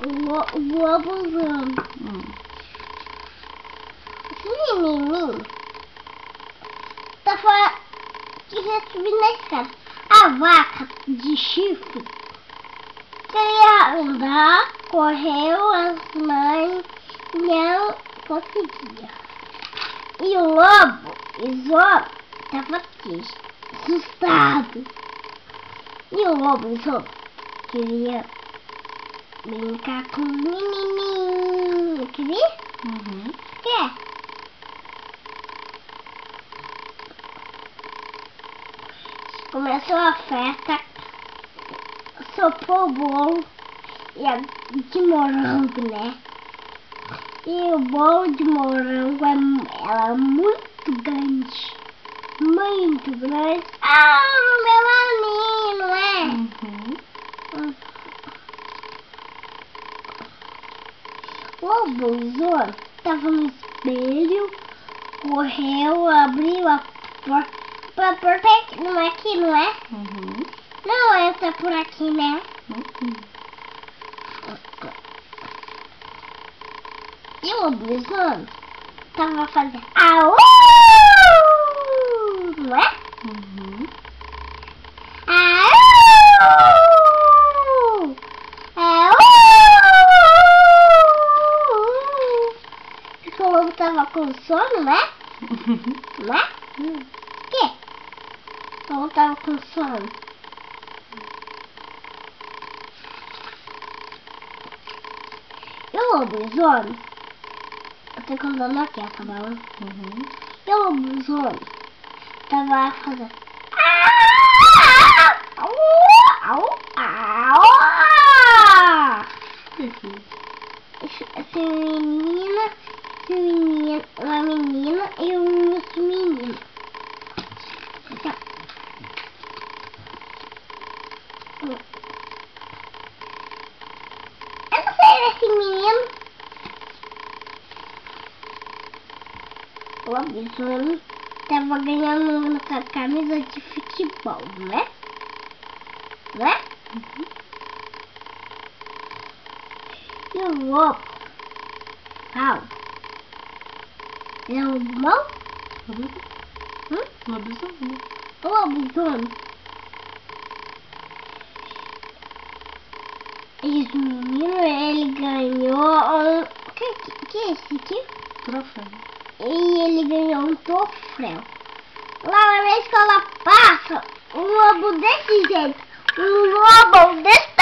O lobozão. Esse menininho tá fora de subir na escada. A vaca de chifre queria andar, correu, as mães não conseguia. E o lobo tava aqui, assustado. E o lobo queria brincar com o menininho. Queria? Quer? Começou a festa, soprou o bolo de morango, né? E o bolo de morango é muito grande. Muito grande. Ah, meu menino, é? O lobozão tava no espelho, correu, abriu a porta. A porta não é aqui, não é? Não entra por aqui, né? E o lobozão tava fazendo au! Não é? Au! Au! Porque o lobo tava com sono, né? Né? O quê? O lobo tava com sono. E o lobozão, eu tô contando aqui a cavalo. E o lobozão tava fazendo au, au, au. Essa menina, uma menina e um menino. Eu não sei desse menino. O lobisomem tava ganhando com a camisa de futebol, né? Né? E o lobo, ele é um mau? Lobisomem. O lobisomem. Esse menino, ele ganhou o que é esse aqui? Troféu. E ele ganhou um troféu. Lá na escola passa um lobo desse jeito. Um lobo desse